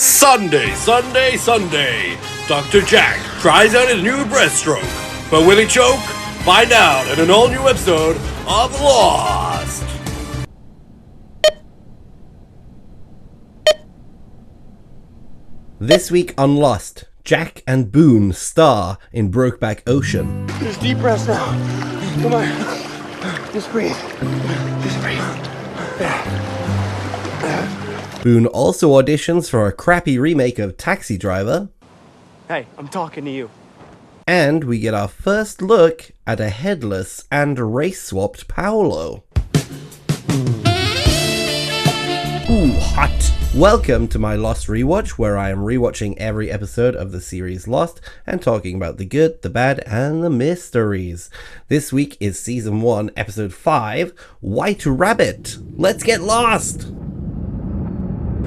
Sunday, Sunday, Sunday. Dr. Jack tries out his new breaststroke. But will he choke? Find out in an all-new episode of Lost. This week on Lost, Jack and Boone star in Brokeback Ocean. Just deep breaths now. Come on. Just breathe. Just breathe. Boone also auditions for a crappy remake of Taxi Driver. Hey, I'm talking to you. And we get our first look at a headless and race-swapped Paolo. Ooh, hot! Welcome to my Lost Rewatch, where I am rewatching every episode of the series Lost and talking about the good, the bad, and the mysteries. This week is Season 1, Episode 5, White Rabbit. Let's get lost!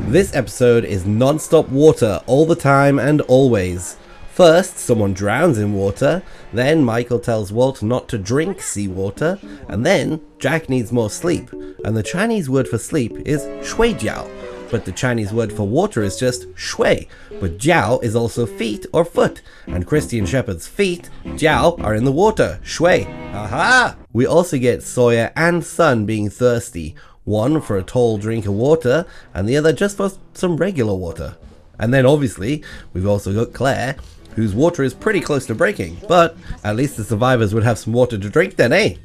This episode is non-stop water all the time and always. First, someone drowns in water, then Michael tells Walt not to drink seawater, and then Jack needs more sleep, and the Chinese word for sleep is shui jiao, but the Chinese word for water is just shui, but jiao is also feet or foot, and Christian Shepherd's feet, jiao, are in the water, shui. Aha! We also get Sawyer and Sun being thirsty, one for a tall drink of water, and the other just for some regular water. And then obviously, we've also got Claire, whose water is pretty close to breaking, but at least the survivors would have some water to drink then, eh?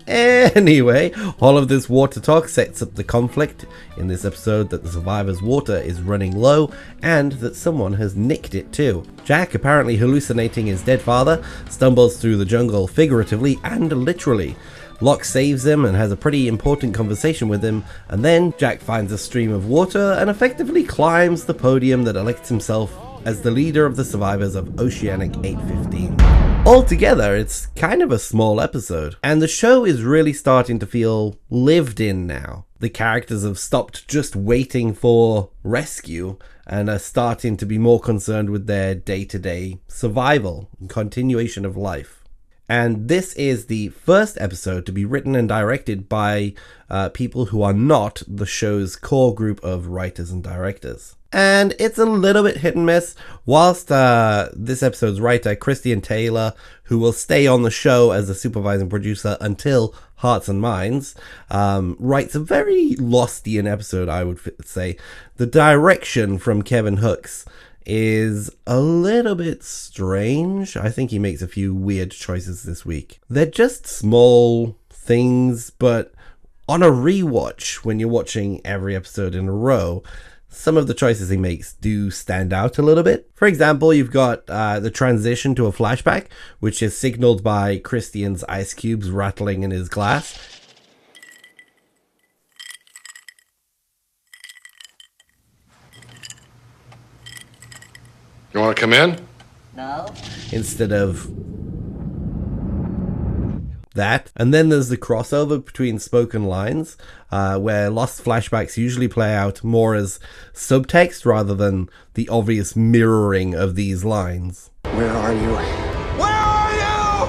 Anyway, all of this water talk sets up the conflict in this episode that the survivors' water is running low and that someone has nicked it too. Jack, apparently hallucinating his dead father, stumbles through the jungle figuratively and literally. Locke saves him and has a pretty important conversation with him, and then Jack finds a stream of water and effectively climbs the podium that elects himself as the leader of the survivors of Oceanic 815. Altogether, it's kind of a small episode, and the show is really starting to feel lived in now. The characters have stopped just waiting for rescue and are starting to be more concerned with their day-to-day survival and continuation of life. And this is the first episode to be written and directed by people who are not the show's core group of writers and directors. And it's a little bit hit and miss. Whilst this episode's writer, Christian Taylor, who will stay on the show as the supervising producer until Hearts and Minds, writes a very Lostian episode, I would say. The direction from Kevin Hooks is a little bit strange. I think he makes a few weird choices this week. They're just small things, but on a rewatch, when you're watching every episode in a row, some of the choices he makes do stand out a little bit. For example, you've got the transition to a flashback, which is signaled by Christian's ice cubes rattling in his glass. You want to come in? No. Instead of that. And then there's the crossover between spoken lines, where Lost flashbacks usually play out more as subtext rather than the obvious mirroring of these lines. Where are you? Where are you?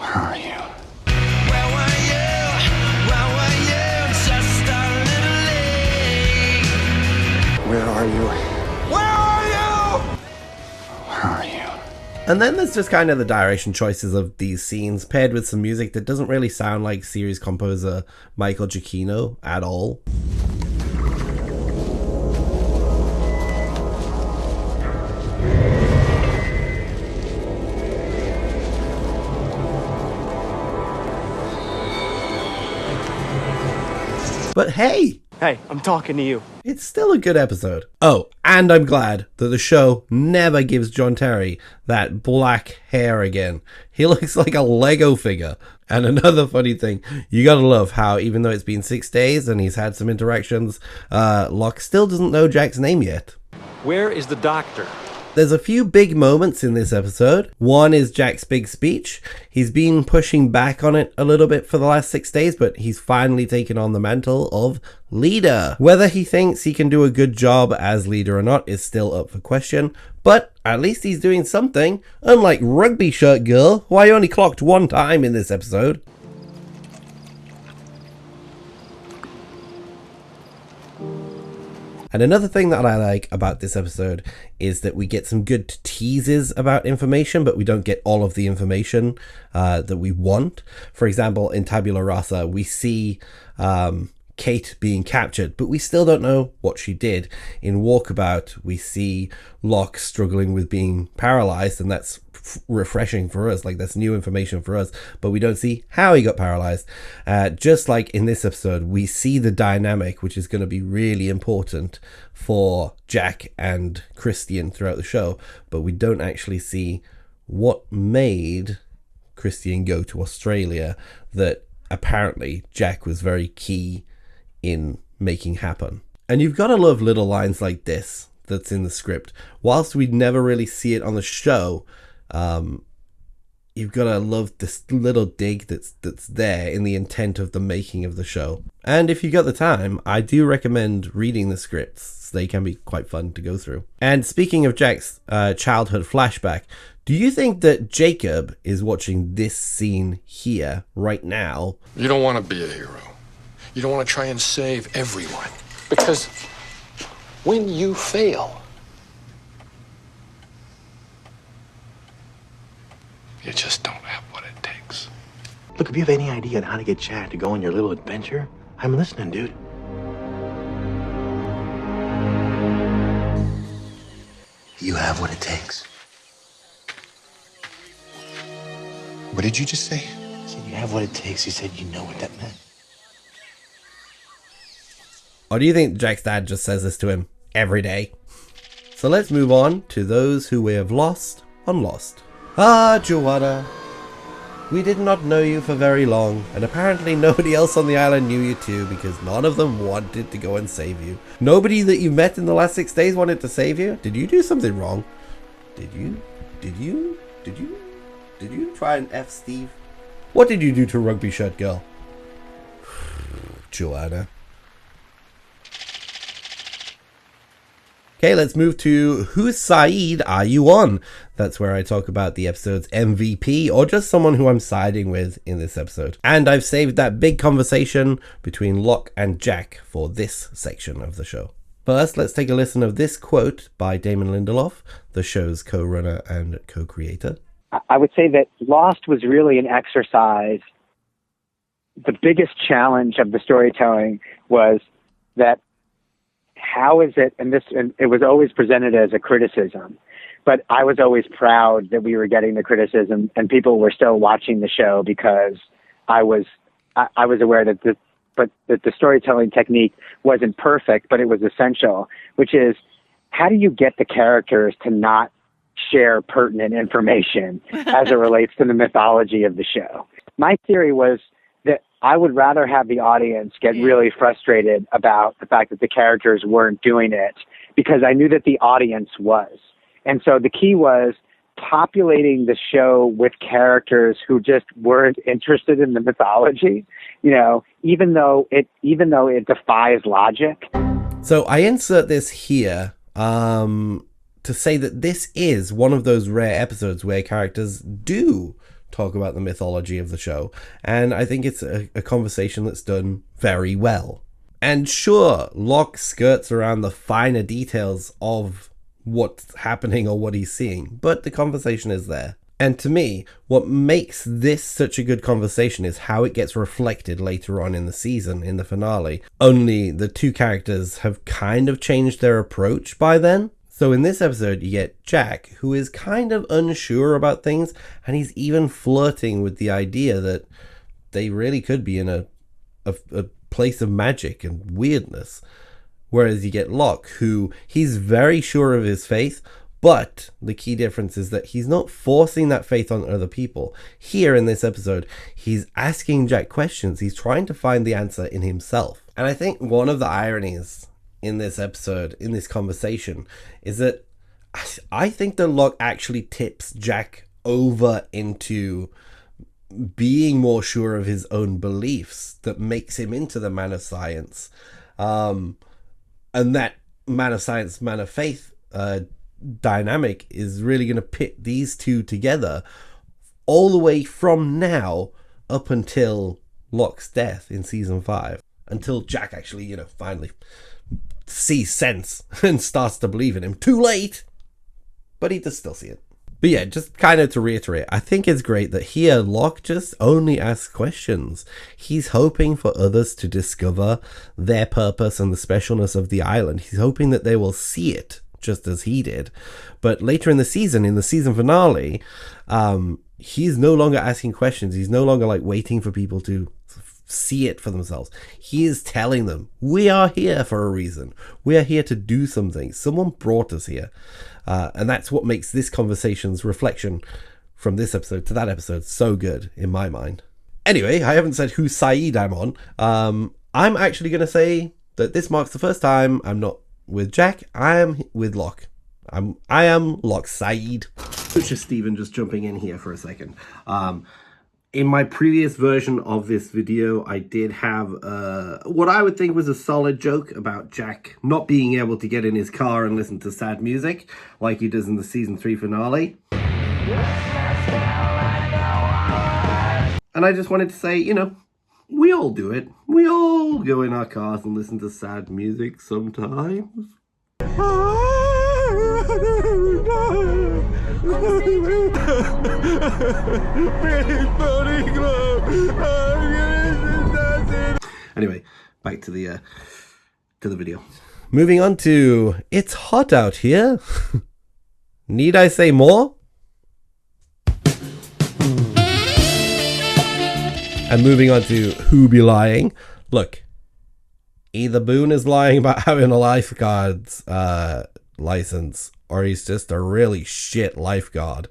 Where are you? Where were you? Where were you? Just a little late. Where are you? Where are you? Where are you? And then there's just kind of the direction choices of these scenes paired with some music that doesn't really sound like series composer Michael Giacchino at all. But hey! Hey, I'm talking to you. It's still a good episode. Oh, and I'm glad that the show never gives John Terry that black hair again. He looks like a Lego figure. And another funny thing, you gotta love how even though it's been 6 days and he's had some interactions, Locke still doesn't know Jack's name yet. Where is the doctor? There's a few big moments in this episode. One is Jack's big speech. He's been pushing back on it a little bit for the last 6 days, but he's finally taken on the mantle of leader. Whether he thinks he can do a good job as leader or not is still up for question, but at least he's doing something, unlike Rugby Shirt Girl, who I only clocked one time in this episode. And another thing that I like about this episode is that we get some good teases about information, but we don't get all of the information that we want. For example, in Tabula Rasa, we see Kate being captured, but we still don't know what she did. In Walkabout, we see Locke struggling with being paralyzed, and that's refreshing for us. Like, that's new information for us, but we don't see how he got paralyzed. Just like in this episode, we see the dynamic, which is going to be really important for Jack and Christian throughout the show, but we don't actually see what made Christian go to Australia that apparently Jack was very key in making happen. And you've got to love little lines like this that's in the script. Whilst we never really see it on the show, you've got to love this little dig that's there in the intent of the making of the show. And if you got the time, I do recommend reading the scripts. They can be quite fun to go through. And speaking of Jack's childhood flashback, do you think that Jacob is watching this scene here right now? You don't want to be a hero. You don't want to try and save everyone. Because when you fail, You just don't have what it takes. Look, if you have any idea on how to get Jack to go on your little adventure, I'm listening, dude. You have what it takes. What did you just say? I said you have what it takes. He said you know what that meant. Or do you think Jack's dad just says this to him every day? So let's move on to those who we have lost on Lost. Ah, Joanna. We did not know you for very long, and apparently nobody else on the island knew you too, because none of them wanted to go and save you. Nobody that you met in the last 6 days wanted to save you? Did you do something wrong? Did you try and F Steve? What did you do to Rugby Shirt Girl? Joanna. Okay, let's move to Whose Side Are You On? That's where I talk about the episode's MVP, or just someone who I'm siding with in this episode. And I've saved that big conversation between Locke and Jack for this section of the show. First, let's take a listen of this quote by Damon Lindelof, the show's co-runner and co-creator. I would say that Lost was really an exercise. The biggest challenge of the storytelling was that how is it, and it was always presented as a criticism, but I was always proud that we were getting the criticism and people were still watching the show because I was aware that the storytelling technique wasn't perfect, but it was essential, which is how do you get the characters to not share pertinent information as it relates to the mythology of the show? My theory was that I would rather have the audience get really frustrated about the fact that the characters weren't doing it because I knew that the audience was. And so the key was populating the show with characters who just weren't interested in the mythology, you know, even though it defies logic. So I insert this here to say that this is one of those rare episodes where characters do talk about the mythology of the show, and I think it's a conversation that's done very well. And sure, Locke skirts around the finer details of what's happening or what he's seeing, but the conversation is there. And to me, what makes this such a good conversation is how it gets reflected later on in the season, in the finale. Only the two characters have kind of changed their approach by then. So in this episode, you get Jack, who is kind of unsure about things, and he's even flirting with the idea that they really could be in a place of magic and weirdness. Whereas you get Locke, who he's very sure of his faith, but the key difference is that he's not forcing that faith on other people. Here in this episode, he's asking Jack questions. He's trying to find the answer in himself. And I think one of the ironies in this episode, in this conversation, is that I think that Locke actually tips Jack over into being more sure of his own beliefs that makes him into the man of science. And that man of science, man of faith dynamic is really going to pit these two together all the way from now up until Locke's death in season 5, until Jack actually, finally sees sense and starts to believe in him. Too late! But he does still see it. But yeah, just kind of to reiterate, I think it's great that here Locke just only asks questions. He's hoping for others to discover their purpose and the specialness of the island. He's hoping that they will see it just as he did. But later in the season finale, he's no longer asking questions. He's no longer like waiting for people to see it for themselves. He is telling them, we are here for a reason. We are here to do something. Someone brought us here. And that's what makes this conversation's reflection from this episode to that episode so good in my mind. Anyway, I haven't said whose side I'm on. I'm actually going to say that this marks the first time I'm not with Jack. I am with Locke. I am Locke's side. It's just Steven just jumping in here for a second. In my previous version of this video, I did have what I would think was a solid joke about Jack not being able to get in his car and listen to sad music like he does in the season 3 finale. And I just wanted to say, you know, we all do it. We all go in our cars and listen to sad music sometimes. Anyway, back to the video. Moving on to It's Hot Out Here. Need I say more? And moving on to Who Be Lying. Look, either Boone is lying about having a lifeguard's license, or he's just a really shit lifeguard.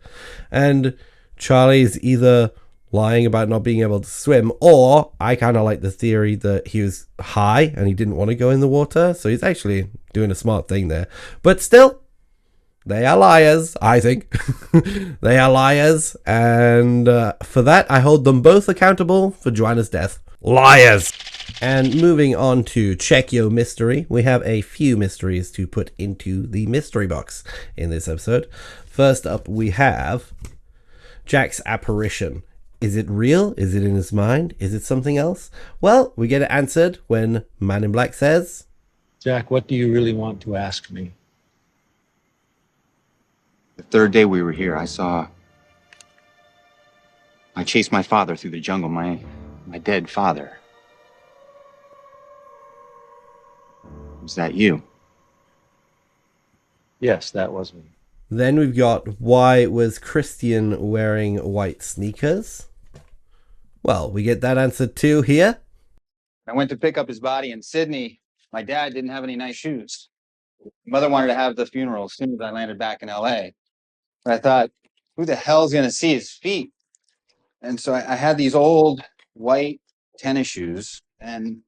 And Charlie's either lying about not being able to swim, or I kind of like the theory that he was high and he didn't want to go in the water, so he's actually doing a smart thing there. But still, they are liars, I think. They are liars, and for that, I hold them both accountable for Joanna's death. Liars! And moving on to Check Your Mystery, we have a few mysteries to put into the mystery box in this episode. First up, we have Jack's apparition. Is it real? Is it in his mind? Is it something else? Well, we get it answered when Man in Black says, Jack, what do you really want to ask me? The third day we were here, I chased my father through the jungle, my dead father. Was that you? Yes, that was me. Then we've got, why was Christian wearing white sneakers? Well, we get that answered too here. I went to pick up his body in Sydney. My dad didn't have any nice shoes. Mother wanted to have the funeral as soon as I landed back in LA. But I thought, who the hell's going to see his feet? And so I had these old white tennis shoes, and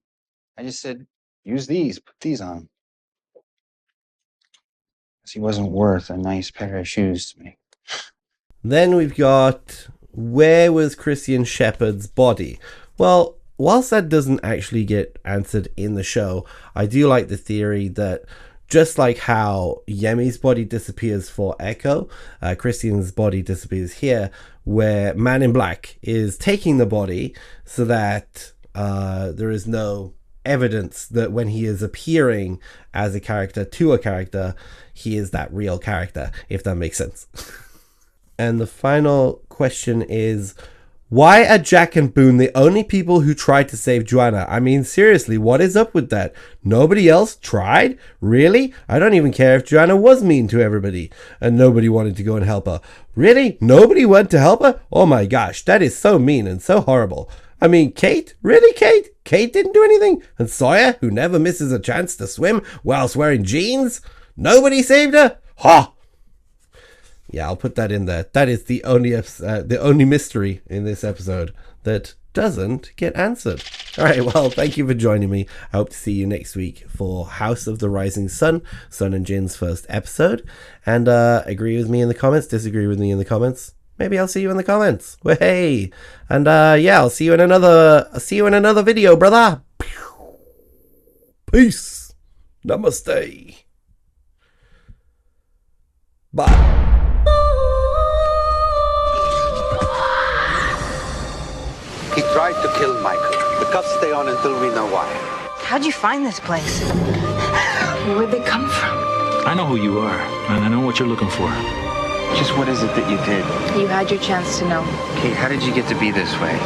I just said, use these, put these on. Because he wasn't worth a nice pair of shoes to me. Then we've got, where was Christian Shepherd's body? Well, whilst that doesn't actually get answered in the show, I do like the theory that just like how Yemi's body disappears for Echo, Christian's body disappears here, where Man in Black is taking the body so that there is no evidence that when he is appearing as a character to a character, he is that real character, if that makes sense. And the final question is, why are Jack and Boone the only people who tried to save Joanna? I mean, seriously, what is up with that? Nobody else tried? Really? I don't even care if Joanna was mean to everybody and nobody wanted to go and help her. Really? Nobody went to help her? Oh my gosh, that is so mean and so horrible. I mean, Kate? Really, Kate? Kate didn't do anything? And Sawyer, who never misses a chance to swim whilst wearing jeans? Nobody saved her? Ha! Yeah, I'll put that in there. That is the only mystery in this episode that doesn't get answered. All right, well, thank you for joining me. I hope to see you next week for House of the Rising Sun, Sun and Jin's first episode. And agree with me in the comments, disagree with me in the comments. Maybe I'll see you in the comments. Well, hey, and yeah, I'll see you in another video, brother. Peace. Namaste. Bye. He tried to kill Michael. The cuffs stay on until we know why. How'd you find this place? Where'd they come from? I know who you are, and I know what you're looking for. Just what is it that you did? You had your chance to know. Kate, how did you get to be this way?